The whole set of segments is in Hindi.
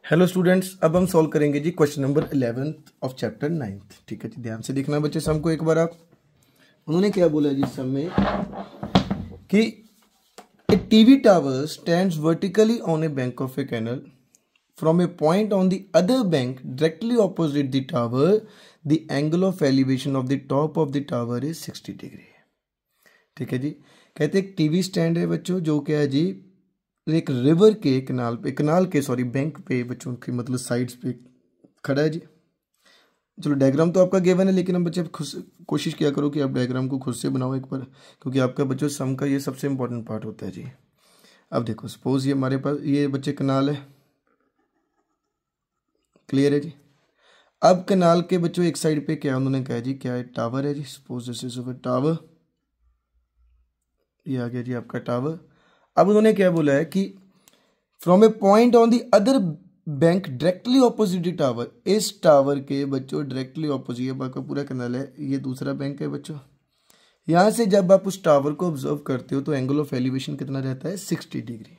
हेलो स्टूडेंट्स, अब हम सॉल्व करेंगे जी question number 11th of chapter 9th। ठीक है जी, ध्यान से देखना बच्चे सम को एक बार आप। उन्होंने क्या बोला जी सम में कि a TV tower stands vertically on a bank of a canal from a point on the other bank directly opposite the tower the angle of elevation of the top of the tower is 60 degree. ठीक है जी, कहते हैं एक टीवी स्टैंड है बच्चों जो क्या है जी एक रिवर के कनाल के बैंक पे बच्चों की मतलब साइड्स पे खड़ा है जी। चलो डायग्राम तो आपका गिवन है, लेकिन हम बच्चे खुद कोशिश किया करो कि आप डायग्राम को खुद से बनाओ एक बार, क्योंकि आपका बच्चों सम का ये सबसे इंपॉर्टेंट पार्ट होता है जी। अब देखो सपोज ये हमारे पास ये बच्चे कनाल है, क्लियर है जी। अब कनाल के बच्चों एक साइड पे क्या उन्होंने कहा जी, क्या है टावर है जी। Suppose this is a tower, ये आ गया जी आपका टावर। अब उन्होंने क्या बोला है कि from a point on the other bank directly opposite the tower, इस टावर के बच्चों डायरेक्टली ऑपोजिट, ये आपका पूरा कैनाल है, ये दूसरा बैंक है बच्चों। यहाँ से जब आप उस टावर को ऑब्जर्व करते हो तो एंगल ऑफ एलिवेशन कितना रहता है 60 डिग्री।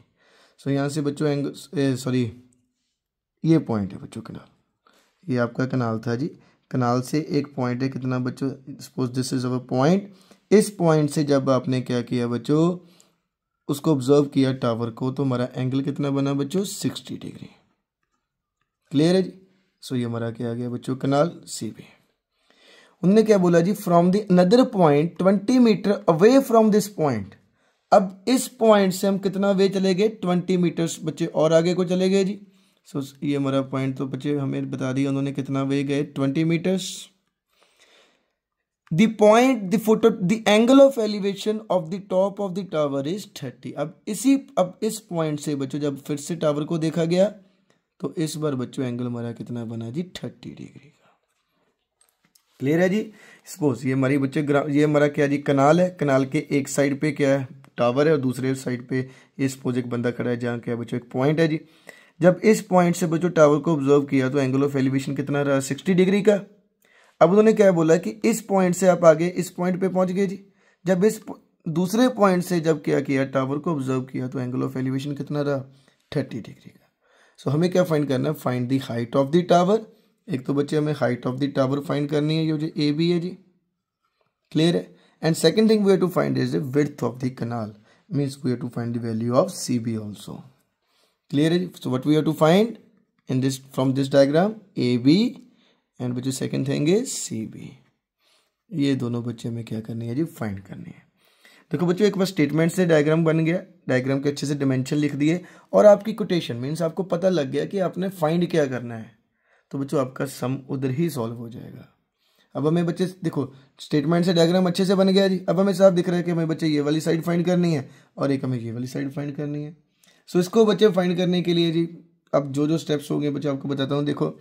सो यहाँ से बच्चों एंगल ये पॉइंट है बच्चों कनाल, ये आपका कनाल था जी। कनाल से एक पॉइंट है कितना बच्चों, suppose this is our point. इस पॉइंट से जब आपने क्या किया बच्चों उसको ऑब्जर्व किया टावर को, तो हमारा एंगल कितना बना बच्चों 60 डिग्री। क्लियर है जी। सो ये हमारा क्या आ गया बच्चों कनाल सी बी। उन्होंने क्या बोला जी, from the another point 20 metre away from this point. अब इस पॉइंट से हम कितना वे चले गए 20 मीटर्स बच्चे और आगे को चले गए जी। सो ये हमारा पॉइंट तो बच्चे हमें बता दिया उन्होंने कितना वे गए 20 metres. The angle of elevation of the top of the tower is 30। अब इस पॉइंट से बच्चों जब फिर से टावर को देखा गया तो इस बार बच्चों एंगल हमारा कितना बना जी 30 डिग्री का। क्लियर है जी। सपोज ये हमारी बच्चे ये हमारा क्या जी कनाल है, कनाल के एक साइड पे क्या है टावर है और दूसरे साइड पे ये सपोज एक बंदा खड़ा है जहाँ क्या बच्चों एक पॉइंट है जी। जब इस पॉइंट से बच्चों टावर को ऑब्जर्व किया तो एंगल ऑफ एलिवेशन कितना रहा 60 डिग्री का। अब उन्होंने क्या बोला कि इस पॉइंट से आप आगे इस पॉइंट पे पहुंच गए जी। जब इस दूसरे पॉइंट से जब क्या किया टावर को ऑब्जर्व किया तो एंगल ऑफ एलिवेशन कितना रहा 30 डिग्री का। सो हमें क्या फाइंड करना है, find the height of the tower. एक तो बच्चे हमें height of the tower find करनी है, ये जो ए बी है जी, क्लियर है। And second thing we have to find is the width of the canal, means we have to find the value of C B also. Clear है जी। So what we have to find in this from this diagram A B and बच्चों second thing is C B. ये दोनों बच्चे हमें क्या करनी है जी फाइंड करनी है। देखो बच्चों एक बार स्टेटमेंट से डायग्राम बन गया, डायग्राम के अच्छे से डिमेंशन लिख दिए और आपकी कोटेशन मीन्स आपको पता लग गया कि आपने फाइंड क्या करना है, तो बच्चों आपका सम उधर ही सॉल्व हो जाएगा। अब हमें बच्चे देखो स्टेटमेंट से डायग्राम अच्छे से बन गया जी। अब हमें साफ दिख रहा है कि हमें बच्चे ये वाली साइड फाइंड करनी है और एक हमें ये वाली साइड फाइंड करनी है। सो इसको बच्चे फाइंड करने के लिए जी अब जो स्टेप्स होंगे बच्चे आपको बताता हूँ। देखो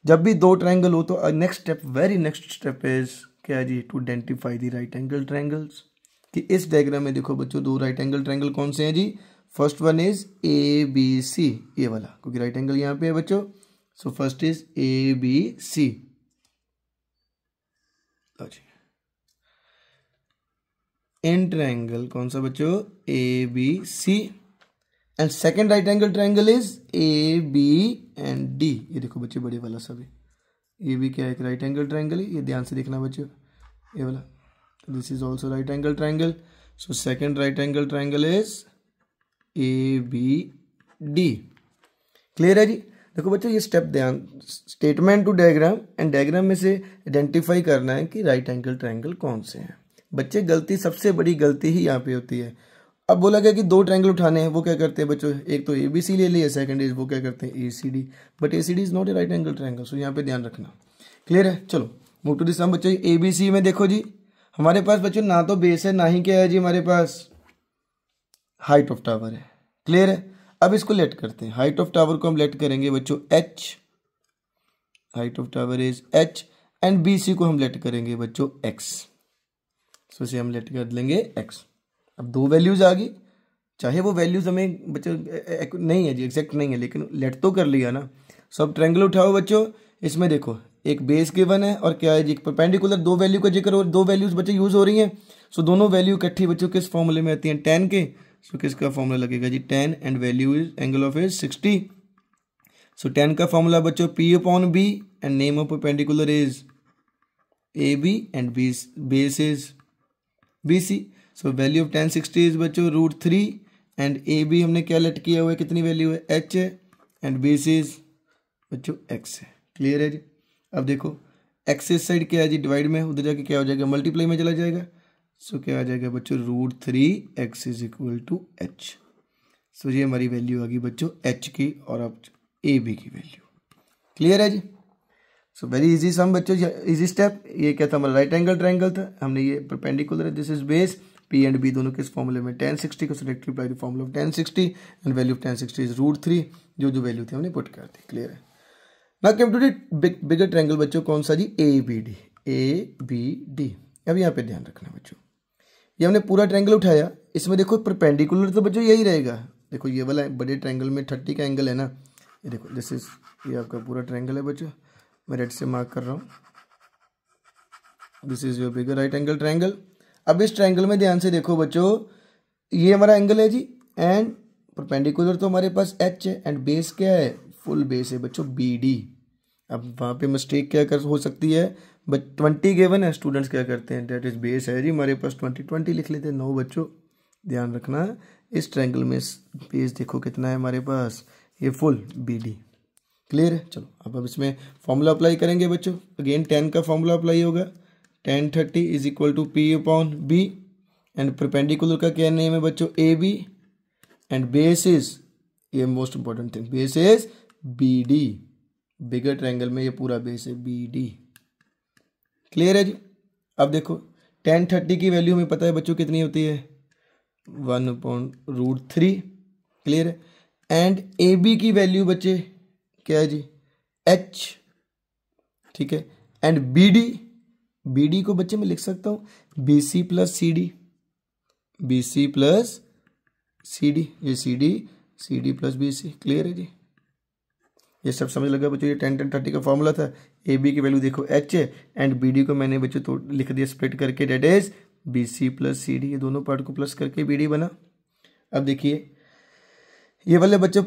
जब भी दो ट्रायंगल हो तो next step very next step is क्या जी to identify the right angle triangles. कि इस डायग्राम में देखो बच्चों दो राइट एंगल ट्रायंगल कौन से हैं जी। First one is A B C, ये वाला क्योंकि राइट एंगल यहाँ पे है बच्चों। So first is A B C. इन ट्रायंगल कौन सा बच्चों A B C and second right angle triangle is A B and D. ये देखो बच्चे बड़े वाला सभी, ये भी क्या है एक राइट एंगल ट्रायंगल है, ये ध्यान से देखना बच्चों ये वाला। This is also right angle triangle. So second right angle triangle is A B D. Clear है जी। देखो बच्चों ये स्टेप ध्यान, statement to diagram and diagram में से आइडेंटिफाई करना है कि राइट एंगल ट्रायंगल कौन से हैं। बच्चे गलती सबसे बड़ी गलती ही यहाँ पे होती है। अब बोला गया कि दो ट्रायंगल उठाने हैं, वो क्या करते हैं बच्चों, एक तो ए बी सी ले लिए, सेकंड इज वो क्या करते हैं A C D, but A C D is not a right angle triangle. So यहाँ पे ध्यान रखना। क्लियर है। चलो मूव टू दिस सम बच्चों। ए बी सी में देखो जी हमारे पास बच्चों ना तो बेस है ना ही क्या है जी हमारे पास हाइट ऑफ टावर है। क्लियर है। अब इसको लेट करते हैं, हाइट ऑफ टावर को हम लेट करेंगे बच्चों H, height of tower is H and B C को हम लेट करेंगे बच्चों एक्स। सो इसे हम लेट कर लेंगे एक्स। अब दो वैल्यूज आ गई, चाहे वो वैल्यूज हमें बच्चों नहीं है जी एग्जैक्ट नहीं है, लेकिन लेट तो कर लिया ना। सब ट्रायंगल उठाओ बच्चों, इसमें देखो एक बेस गिवन है और क्या है जी परपेंडिकुलर दो वैल्यू का जिक्र और दो वैल्यूज बच्चे यूज हो रही हैं। सो दोनों वैल्यू इकट्ठी बच्चों किस फॉर्मूले में आती हैं टेन के। सो किसका फॉर्मूला लगेगा जी tan and value is angle of is 60। So tan का फॉर्मूला बच्चों P upon B and name of perpendicular is A B and base is B C. So value of tan 60 is बच्चों √3 एंड ए बी हमने क्या लेट किया हुआ है, कितनी वैल्यू है, h है, एंड बेस इज बच्चों x है। क्लियर है जी। अब देखो x इस साइड क्या है जी, डिवाइड में, उधर जाके क्या हो जाएगा, मल्टीप्लाई में चला जाएगा। सो क्या आ जाएगा बच्चों √3 x is equal to h। So ये हमारी वैल्यू आ गई बच्चों h की और अब ए बी की वैल्यू। क्लियर है जी। सो वेरी इजी सम बच्चों, इजी स्टेप। ये क्या था, हमारा राइट एंगल ट्रायंगल था, हमने ये परपेंडिकुलर है, this is base, P and B दोनों के इस फॉर्मूले में tan 60 को directly apply the formula of tan 60 and value of tan 60 is √3, जो वैल्यू थी हमने पुट कर दी। क्लियर है। Now come to the bigger triangle बच्चों, कौन सा जी, ABD। अब यहाँ पे ध्यान रखना बच्चों, ये हमने पूरा ट्रायंगल उठाया, इसमें देखो परपेंडिकुलर तो बच्चों यही रहेगा। देखो ये वाला बड़े ट्रायंगल में 30 का एंगल है ना, ये देखो दिस इज, ये आपका पूरा ट्रायंगल है बच्चों, मैं रेड से मार्क कर रहा हूँ, this is your bigger right angle triangle. अब इस ट्रायंगल में ध्यान से देखो बच्चों, ये हमारा एंगल है जी, एंड परपेंडिकुलर तो हमारे पास h है, एंड बेस क्या है, फुल बेस है बच्चों BD। अब वहाँ पे मिस्टेक क्या कर हो सकती है, बट 20 गिवन है, स्टूडेंट्स क्या करते हैं, डेट इज बेस है जी हमारे पास 20 लिख लेते हैं। नो बच्चों, ध्यान रखना इस ट्रायंगल में बेस देखो कितना है हमारे पास, ये फुल BD। क्लियर है। चलो अब इसमें फॉर्मूला अप्लाई करेंगे बच्चों, अगेन tan का फॉर्मूला अप्लाई होगा, tan 30 is equal to P upon B and perpendicular का क्या नेम है बच्चों, AB एंड बेस इज, ये most important thing, base is BD। Bigger triangle में ये पूरा बेस है BD। क्लियर है जी। अब देखो tan 30 की वैल्यू हमें पता है बच्चों कितनी होती है, 1/√3। क्लियर है। एंड AB की वैल्यू बच्चे क्या है जी, h। ठीक है। एंड BD को बच्चे मैं लिख सकता हूं BC plus CD, BC plus CD, ये CD प्लस BC। क्लियर है जी। ये सब समझ लगा बच्चों, ये tan 30 का फॉर्मूला था। AB की वैल्यू देखो h है, एंड BD को मैंने बच्चों तो लिख दिया स्प्लिट करके, that is BC plus CD, ये दोनों पार्ट को प्लस करके BD बना। अब देखिए ये वाले बच्चों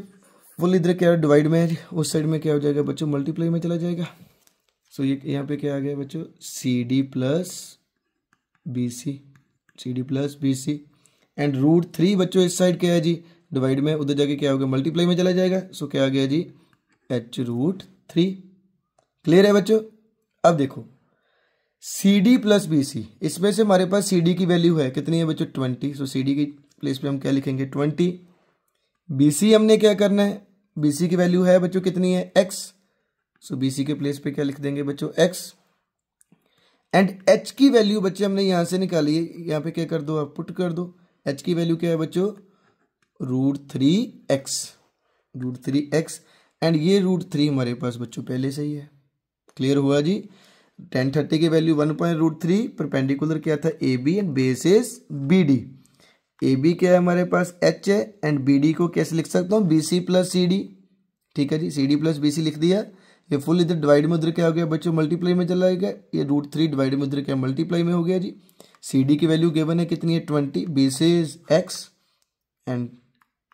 फुल इधर क्या डिवाइड में है, उस साइड में क्या हो जाएगा बच्चों, मल्टीप्लाई में चला जाएगा। सो ये यहाँ पे क्या आ गया बच्चों, CD प्लस BC एंड √3 बच्चों इस साइड क्या है जी, डिवाइड में, उधर जाके क्या होगा, मल्टीप्लाई में चला जाएगा। सो क्या आ गया जी, h√3। क्लियर है बच्चों। अब देखो CD प्लस BC, इसमें से हमारे पास CD की वैल्यू है कितनी है बच्चों, 20। सो CD की प्लेस पे हम क्या लिखेंगे, 20। BC हमने क्या करना है, BC की वैल्यू है बच्चों कितनी है, x। सो BC के प्लेस पे क्या लिख देंगे बच्चों, x। एंड h की वैल्यू बच्चे हमने यहां से निकाली है, यहाँ पे क्या कर दो, आप पुट कर दो। h की वैल्यू क्या है बच्चों, √3x एंड ये √3 हमारे पास बच्चों पहले से ही है। क्लियर हुआ जी। tan 30 की वैल्यू 1/√3, परपेंडिकुलर क्या था AB and base is BD। AB क्या है हमारे पास, h है, एंड BD को कैसे लिख सकता हूँ, BC प्लस CD। ठीक है जी, CD प्लस BC लिख दिया। ये फुल इधर डिवाइड में उधर क्या हो गया बच्चों, मल्टीप्लाई में चला गया, ये √3 डिवाइड में उधर क्या मल्टीप्लाई में हो गया जी। CD की वैल्यू गिवन है कितनी है, 20, BC is x and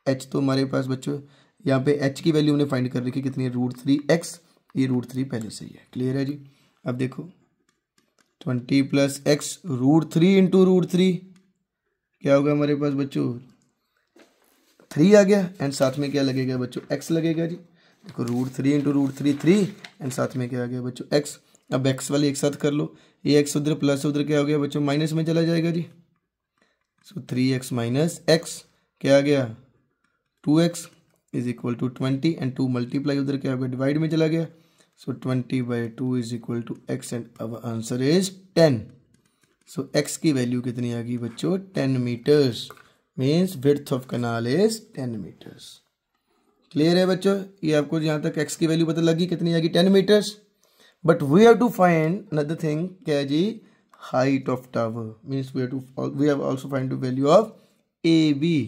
h तो हमारे पास बच्चों यहाँ पे h की वैल्यू हमने फाइंड कर रखी कितनी है, √3x, ये √3 पहले से ही है। क्लियर है जी। अब देखो 20 प्लस x, √3 इंटू √3 क्या होगा हमारे पास बच्चों, 3 आ गया, एंड साथ में क्या लगेगा बच्चों, x लगेगा जी। देखो √3 इंटू √3 3, एंड साथ में क्या आ गया बच्चों, x। अब x वाले एक साथ कर लो, ये x उधर प्लस उधर क्या हो गया बच्चों, माइनस में चला जाएगा जी। सो 3x माइनस x क्या आ गया, 2x is equal to 20 and 2 multiply उधर क्या हो गया, डिवाइड में चला गया। So 20/2 is equal to x and our answer is 10। So x की वैल्यू कितनी आ गई बच्चों, 10 metres, means width of canal is 10 metres. Clear है बच्चों। ये आपको यहाँ तक x की वैल्यू पता लगी कितनी आ गई, 10 metres. But we have to find another thing, क्या है जी, height of tower, means we have also find the value of AB।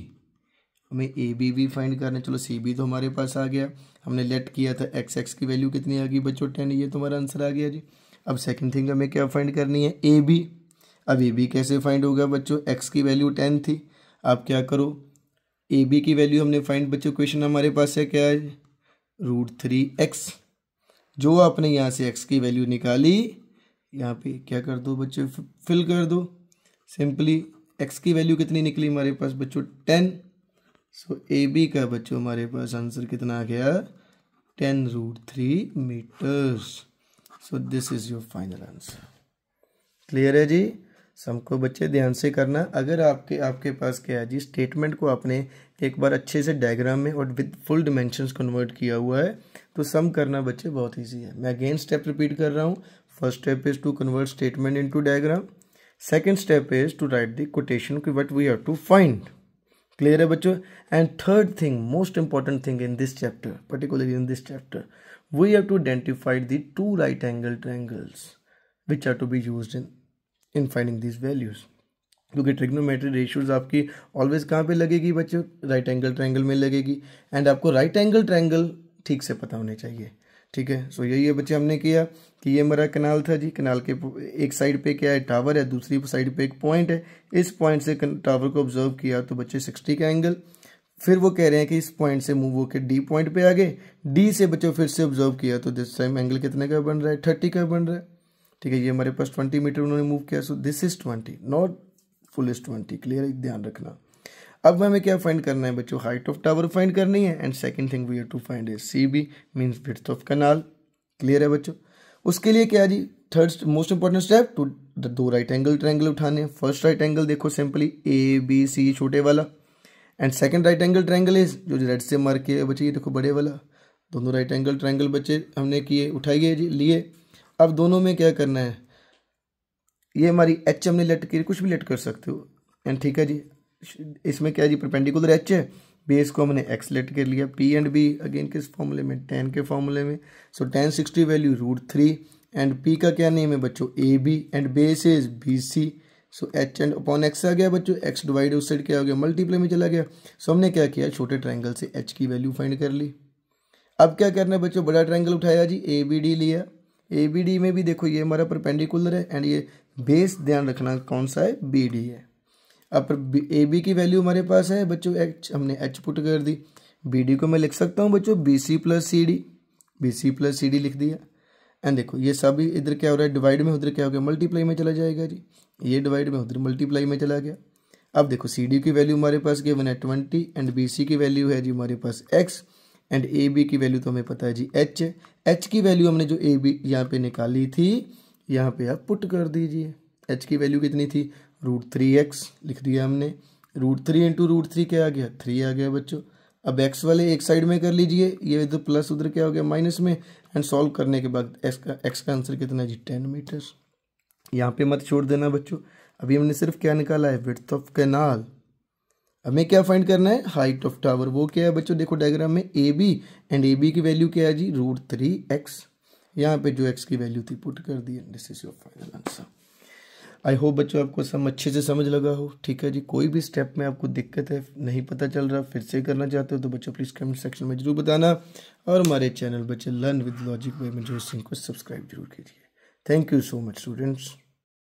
हमें AB भी फाइंड करना है। चलो CB तो हमारे पास आ गया, हमने लेट किया था x की वैल्यू कितनी आ गई बच्चों, 10, ये तो हमारा आंसर आ गया जी। अब सेकंड थिंग हमें क्या फाइंड करनी है, AB। अब AB कैसे फाइंड होगा बच्चों, x की वैल्यू 10 थी। आप क्या करो, AB की वैल्यू हमने फाइंड बच्चों, क्वेश्चन हमारे पास है क्या है, √3x। जो आपने यहाँ से x की वैल्यू निकाली यहाँ पे क्या कर दो बच्चों, फिल कर दो सिंपली। x की वैल्यू कितनी निकली हमारे पास बच्चों 10। सो ए बी का बच्चों हमारे पास आंसर कितना आ गया 10√3 metres. So this is your final answer. Clear है जी। सबको बच्चे ध्यान से करना। अगर आपके पास क्या है जी, स्टेटमेंट को आपने एक बार अच्छे से डायग्राम में और विद फुल डिमेंशंस कन्वर्ट किया हुआ है तो सम करना बच्चे बहुत इजी है। मैं अगेन स्टेप रिपीट कर रहा हूँ। First step is to convert statement into diagram. Second step is to write the quotation की what we have to find. Clear है बच्चों। And third thing, most important thing in this chapter, particularly in this chapter, we have to identify the 2 right angle triangles which are to be used in finding this values. क्योंकि ट्रिग्नोमेट्री रेशियोज आपकी ऑलवेज कहाँ पे लगेगी बच्चों, राइट एंगल ट्रायंगल में लगेगी। एंड आपको राइट एंगल ट्रायंगल ठीक से पता होने चाहिए। ठीक है। सो यही है बच्चे हमने किया कि ये हमारा कनाल था जी। कनाल के एक साइड पे क्या है टावर है, दूसरी साइड पे एक पॉइंट है। इस पॉइंट से टावर को ऑब्जर्व किया तो बच्चे 60 का एंगल। फिर वो कह रहे हैं कि इस पॉइंट से मूव होकर डी पॉइंट पे आ गए। डी से बच्चों फिर से ऑब्जर्व किया तो दिस टाइम एंगल कितने का बन रहा है 30 का बन रहा है। ठीक है। ये हमारे पास 20 मीटर उन्होंने मूव किया। सो this is 20 not full is 20। Clear है, ध्यान रखना। अब हमें क्या फाइंड करना है बच्चों, हाइट ऑफ टावर फाइंड करनी है। And second thing we have to find is CB means width of canal. Clear है बच्चों। उसके लिए क्या जी, third most important step, to 2 right angle triangle उठाने। फर्स्ट राइट एंगल देखो सिंपली ABC छोटे वाला, and second right angle triangle is जो रेड से मार्क किया बच्चे, ये देखो बड़े वाला। दोनों राइट एंगल ट्रायंगल बच्चे हमने किए, उठाइए जी, लिए। अब दोनों में क्या करना है, ये हमारी H हमने लेट की, कुछ भी लेट कर सकते हो। एंड ठीक है जी, इसमें क्या जी परपेंडिकुलर H है, बेस को हमने x लेट कर लिया। P एंड B अगेन किस फॉर्मूले में, tan के फॉर्मूले में। सो tan 60 वैल्यू √3 एंड P का क्या नेम है बच्चों AB and base is BC। So H and upon x आ गया बच्चों, x डिवाइड उस साइड क्या हो गया मल्टीप्लाई में चला गया। सो हमने क्या किया, छोटे ट्रायंगल से H की वैल्यू फाइंड कर ली। अब क्या करना है बच्चों, बड़ा ट्रायंगल उठाया जी, ABD लिया। ABD में भी देखो ये हमारा परपेंडिकुलर है एंड ये बेस ध्यान रखना कौन सा है, BD है। अब AB की वैल्यू हमारे पास है बच्चों H, हमने H पुट कर दी। BD को मैं लिख सकता हूँ बच्चों BC + CD, BC + CD लिख दिया। एंड देखो ये सभी इधर क्या हो रहा है, डिवाइड में, उधर क्या हो गया मल्टीप्लाई में चला जाएगा जी। ये डिवाइड में, उधर मल्टीप्लाई में चला गया। अब देखो CD की वैल्यू हमारे पास गिवन है 20 एंड BC की वैल्यू है जी हमारे पास X एंड AB की वैल्यू तो हमें पता है जी H। H की वैल्यू हमने जो AB यहाँ पे निकाली थी, यहाँ पे आप पुट कर दीजिए। H की वैल्यू कितनी थी, √3x लिख दिया हमने। √3 इंटू √3 क्या आ गया, 3 आ गया बच्चों। अब x वाले एक साइड में कर लीजिए, ये तो प्लस उधर क्या हो गया माइनस में। एंड सॉल्व करने के बाद x का आंसर कितना है जी 10 मीटर। यहाँ पे मत छोड़ देना बच्चों। अभी हमने सिर्फ क्या निकाला है, विड्थ ऑफ कैनाल। हमें क्या फाइंड करना है, हाइट ऑफ टावर। वो क्या है बच्चों, देखो डायग्राम में AB एंड AB की वैल्यू क्या है जी √3x। यहाँ पे जो x की वैल्यू थी पुट कर दी। This is your final answer. I hope बच्चों आपको सब अच्छे से समझ लगा हो। ठीक है जी। कोई भी स्टेप में आपको दिक्कत है, नहीं पता चल रहा, फिर से करना चाहते हो तो बच्चों प्लीज़ कमेंट सेक्शन में जरूर बताना। और हमारे चैनल बच्चे learn with logic bye Manjot Singh को सब्सक्राइब जरूर कीजिए। Thank you so much students.